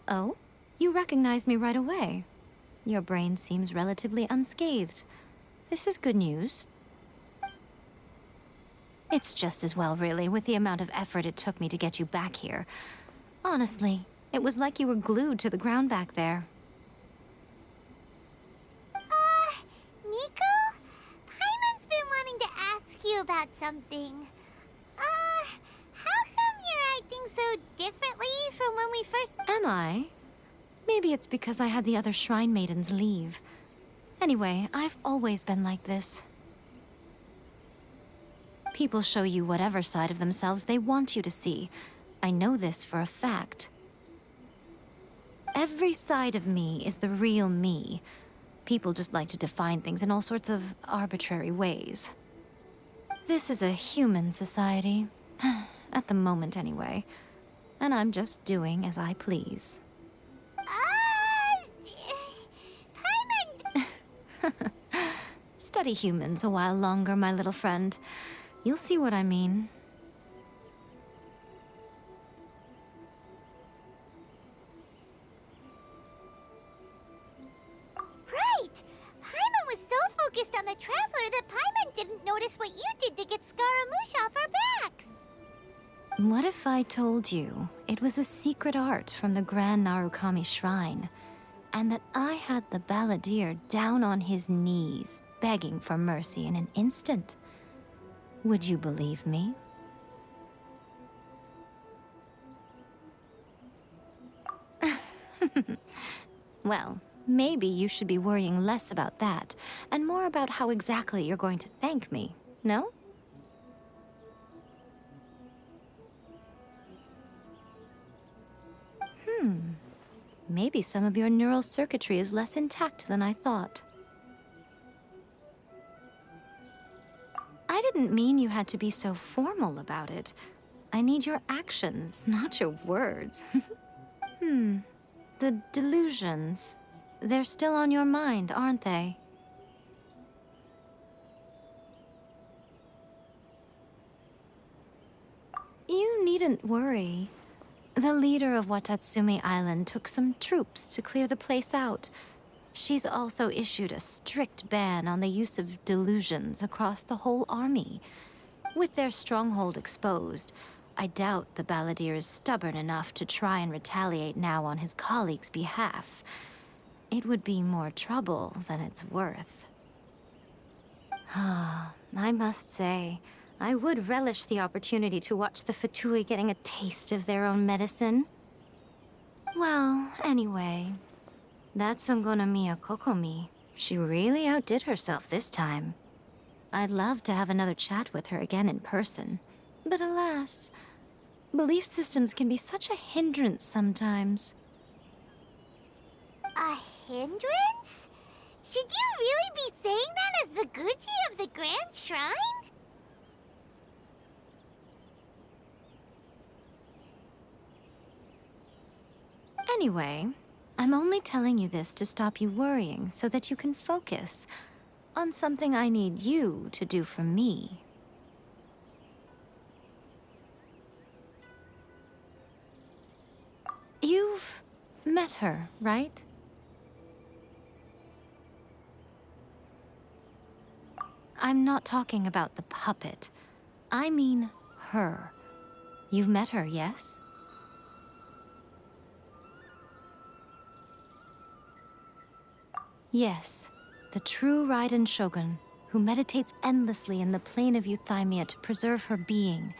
Oh? You recognize me right away. Your brain seems relatively unscathed. This is good news. It's just as well, really, with the amount of effort it took me to get you back here. Honestly, it was like you were glued to the ground back there. Nico? Paimon's been wanting to ask you about something. How come you're acting so differently from when we first... Am I? Maybe it's because I had the other Shrine Maidens leave. Anyway, I've always been like this. People show you whatever side of themselves they want you to see. I know this for a fact. Every side of me is the real me. People just like to define things in all sorts of arbitrary ways. This is a human society. At the moment, anyway. And I'm just doing as I please. Paimon... Study humans a while longer, my little friend. You'll see what I mean. Right! Paimon was so focused on the Traveler that Paimon didn't notice what you did to get Scaramouche off our backs. What if I told you it was a secret art from the Grand Narukami Shrine, and that I had the balladeer down on his knees, begging for mercy in an instant? Would you believe me? Well, maybe you should be worrying less about that, and more about how exactly you're going to thank me, no? Maybe some of your neural circuitry is less intact than I thought. I didn't mean you had to be so formal about it. I need your actions, not your words. The delusions. They're still on your mind, aren't they? You needn't worry. The leader of Watatsumi Island took some troops to clear the place out. She's also issued a strict ban on the use of delusions across the whole army. With their stronghold exposed, I doubt the balladeer is stubborn enough to try and retaliate now on his colleagues' behalf. It would be more trouble than it's worth. I must say, I would relish the opportunity to watch the Fatui getting a taste of their own medicine. Well, anyway, that Songonamiya Kokomi, she really outdid herself this time. I'd love to have another chat with her again in person, but alas, belief systems can be such a hindrance sometimes. A hindrance? Should you really be saying that as the Gucci of the Grand Shrine? Anyway, I'm only telling you this to stop you worrying so that you can focus on something I need you to do for me. You've met her, right? I'm not talking about the puppet. I mean her. You've met her, yes? Yes, the true Raiden Shogun, who meditates endlessly in the plane of euthymia to preserve her being.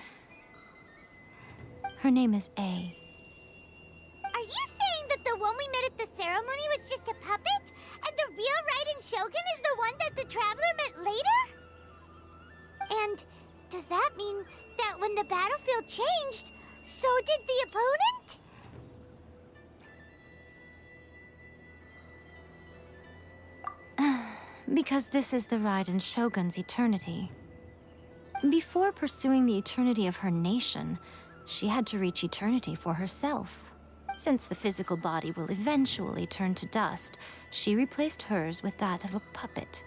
Her name is A. Are you saying that the one we met at the ceremony was just a puppet? And the real Raiden Shogun is the one that the Traveler met later? And does that mean that when the battlefield changed, so did the opponent? Because this is the Raiden Shogun's eternity. Before pursuing the eternity of her nation, she had to reach eternity for herself. Since the physical body will eventually turn to dust, she replaced hers with that of a puppet.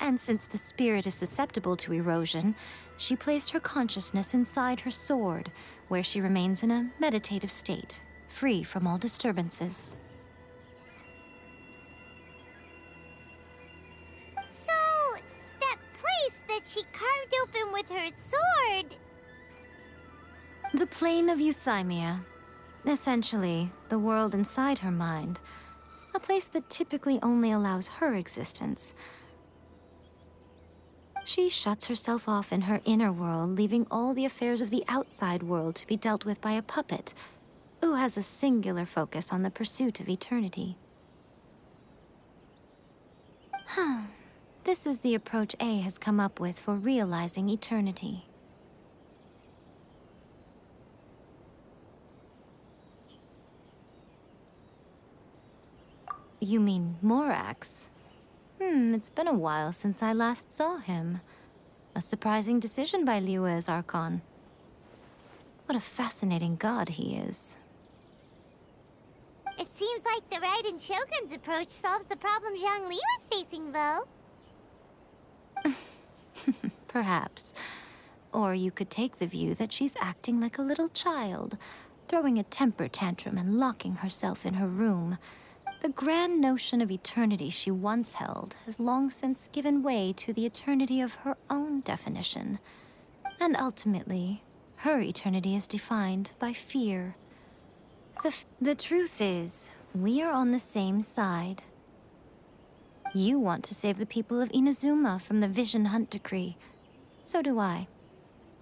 And since the spirit is susceptible to erosion, she placed her consciousness inside her sword, where she remains in a meditative state, free from all disturbances. So, that place that she carved open with her sword... The plane of Euthymia. Essentially, the world inside her mind. A place that typically only allows her existence. She shuts herself off in her inner world, leaving all the affairs of the outside world to be dealt with by a puppet, who has a singular focus on the pursuit of eternity. This is the approach A has come up with for realizing eternity. You mean Morax? It's been a while since I last saw him. A surprising decision by Liyue's Archon. What a fascinating god he is. It seems like the Raiden Shogun's approach solves the problem Zhang Li was facing, though. Perhaps. Or you could take the view that she's acting like a little child, throwing a temper tantrum and locking herself in her room. The grand notion of eternity she once held has long since given way to the eternity of her own definition. And ultimately, her eternity is defined by fear. The truth is, we are on the same side. You want to save the people of Inazuma from the Vision Hunt decree. So do I.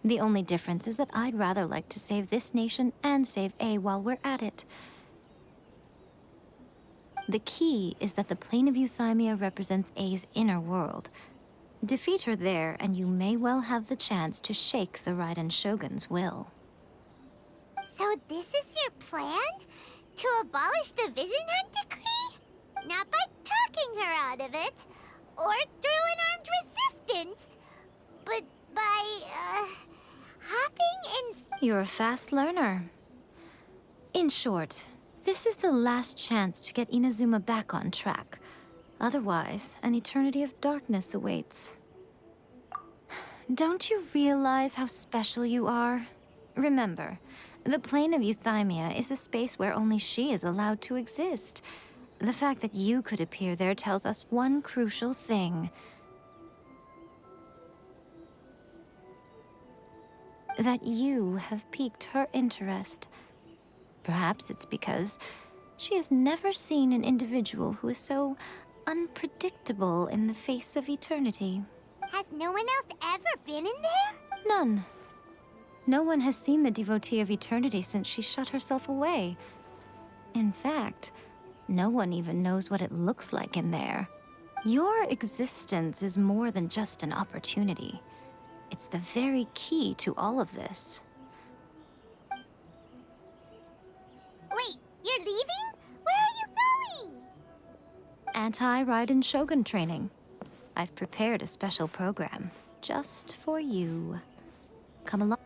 The only difference is that I'd rather like to save this nation and save A while we're at it. The key is that the plane of Euthymia represents A's inner world. Defeat her there, and you may well have the chance to shake the Raiden Shogun's will. So this is your plan? To abolish the Vision Hunt decree? Not by talking her out of it, or through an armed resistance, but by, hopping in... You're a fast learner. In short, this is the last chance to get Inazuma back on track. Otherwise, an eternity of darkness awaits. Don't you realize how special you are? Remember, the plane of Euthymia is a space where only she is allowed to exist. The fact that you could appear there tells us one crucial thing. That you have piqued her interest. Perhaps it's because she has never seen an individual who is so unpredictable in the face of eternity. Has no one else ever been in there? None. No one has seen the devotee of eternity since she shut herself away. In fact, no one even knows what it looks like in there. Your existence is more than just an opportunity. It's the very key to all of this. Wait, you're leaving? Where are you going? Anti-Raiden Shogun training. I've prepared a special program just for you. Come along.